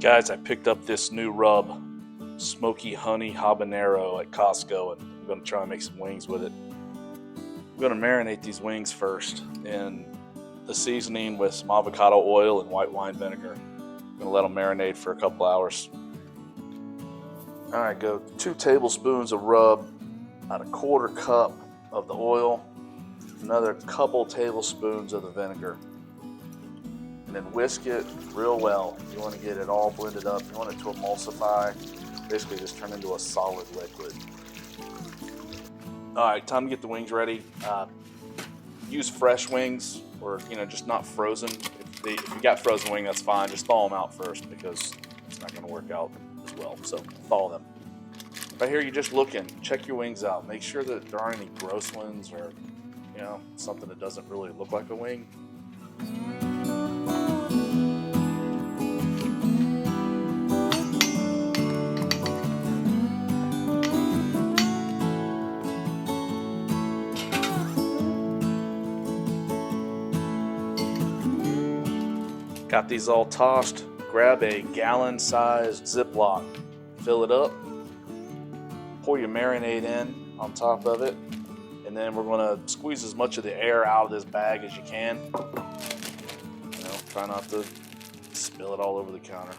Guys, I picked up this new rub, smoky honey habanero at Costco, and I'm going to try and make some wings with it. I'm going to marinate these wings first in the seasoning with some avocado oil and white wine vinegar. I'm going to let them marinate for a couple hours. Alright, go 2 tablespoons of rub, about a 1/4 cup of the oil, another couple tablespoons of the vinegar. And then whisk it real well. You want to get it all blended up. You want it to emulsify, basically just turn into a solid liquid. All right, time to get the wings ready. Use fresh wings, or just not frozen. If you got frozen wing, that's fine. Just thaw them out first because it's not going to work out as well. So thaw them. Right here, you're just looking. Check your wings out. Make sure that there aren't any gross ones or something that doesn't really look like a wing. Got these all tossed. Grab a gallon-sized Ziploc, fill it up, pour your marinade in on top of it, and then we're going to squeeze as much of the air out of this bag as you can. Try not to spill it all over the counter.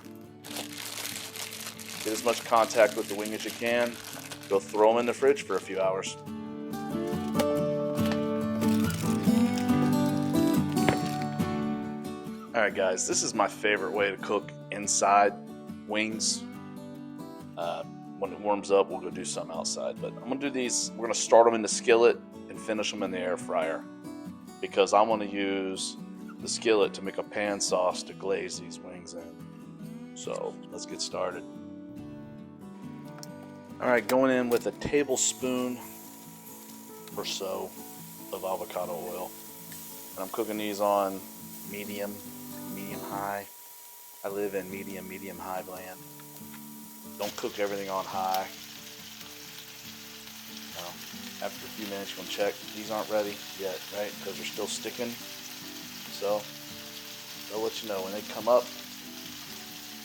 Get as much contact with the wing as you can. Go throw them in the fridge for a few hours. Alright guys, this is my favorite way to cook inside wings. When it warms up, we'll go do some outside. But I'm going to do these, we're going to start them in the skillet and finish them in the air fryer. Because I want to use the skillet to make a pan sauce to glaze these wings in. So let's get started. Alright, going in with a tablespoon or so of avocado oil. And I'm cooking these on medium high. I live in medium high land. Don't cook everything on high. After a few minutes you're going to check. These aren't ready yet, right? Because they're still sticking. So they'll let you know when they come up.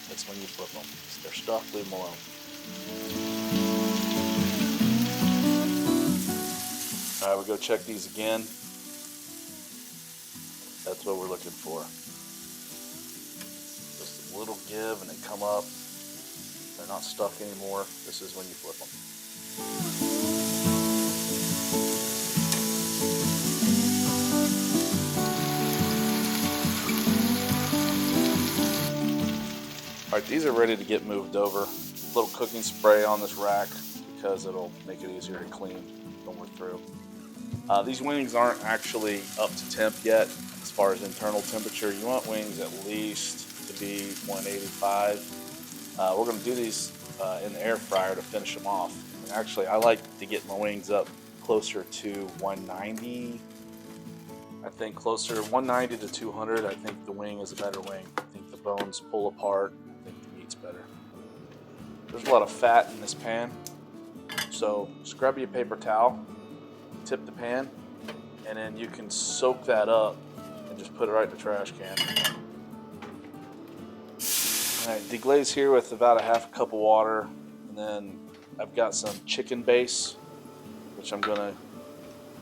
That's when you flip them. If they're stuck, leave them alone. Alright, we'll go check these again. That's what we're looking for. Just a little give and they come up. They're not stuck anymore. This is when you flip them. Alright, these are ready to get moved over. A little cooking spray on this rack because it'll make it easier to clean when we're through. These wings aren't actually up to temp yet as far as internal temperature. You want wings at least to be 185. We're going to do these in the air fryer to finish them off. And actually, I like to get my wings up closer to 190. I think closer 190 to 200. I think the wing is a better wing. I think the bones pull apart. I think the meat's better. There's a lot of fat in this pan, so just grab you a paper towel, tip the pan, and then you can soak that up and just put it right in the trash can. Alright, deglaze here with about a half a cup of water, and then I've got some chicken base, which I'm going to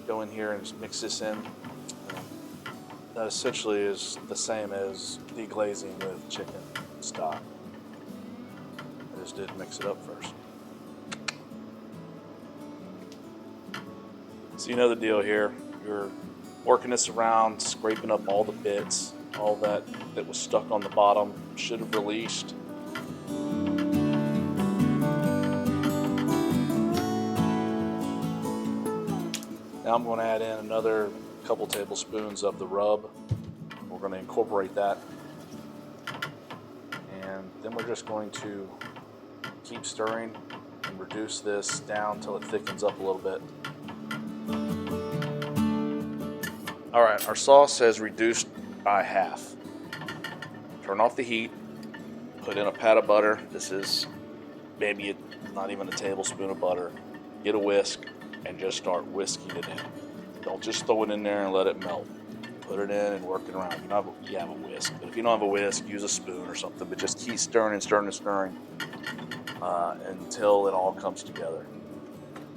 go in here and just mix this in. That essentially is the same as deglazing with chicken stock. I just did mix it up first. So you know the deal here. You're working this around, scraping up all the bits, all that was stuck on the bottom should have released. Now I'm going to add in another couple tablespoons of the rub. We're going to incorporate that. And then we're just going to keep stirring and reduce this down until it thickens up a little bit. Alright, our sauce has reduced by half. Turn off the heat, put in a pat of butter. This is maybe not even a tablespoon of butter. Get a whisk and just start whisking it in. Don't just throw it in there and let it melt. put it in and work it around. You have a whisk, but if you don't have a whisk, use a spoon or something. But just keep stirring and stirring and stirring until it all comes together.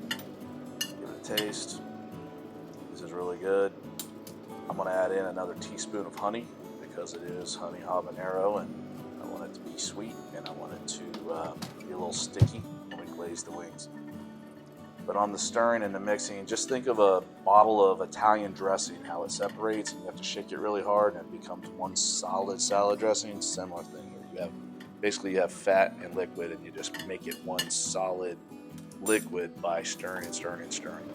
Give it a taste. This is really good. I'm going to add in another teaspoon of honey because it is honey habanero, and I want it to be sweet, and I want it to be a little sticky when we glaze the wings. But on the stirring and the mixing, just think of a bottle of Italian dressing, how it separates and you have to shake it really hard and it becomes one solid salad dressing. Similar thing. You have fat and liquid, and you just make it one solid liquid by stirring and stirring and stirring.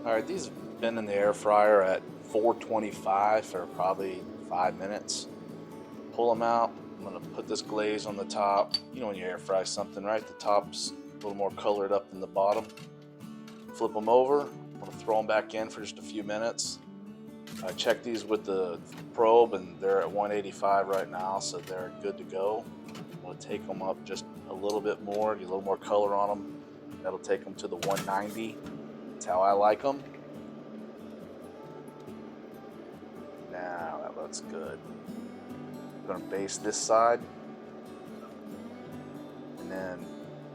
All right, these have been in the air fryer at 425 for probably 5 minutes. Pull them out. I'm gonna put this glaze on the top. You know when you air fry something, right? The top's a little more colored up than the bottom. Flip them over. I'm gonna throw them back in for just a few minutes. I checked these with the probe, and they're at 185 right now, so they're good to go. I'm gonna take them up just a little bit more, get a little more color on them. That'll take them to the 190. That's how I like them. Now that looks good. I'm gonna baste this side, and then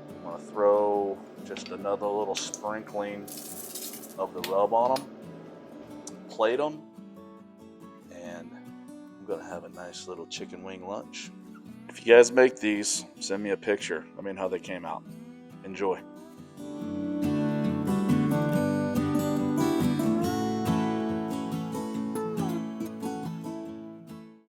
I'm gonna throw just another little sprinkling of the rub on them, plate them, and I'm gonna have a nice little chicken wing lunch. If you guys make these, send me a picture. Let me know how they came out. Enjoy.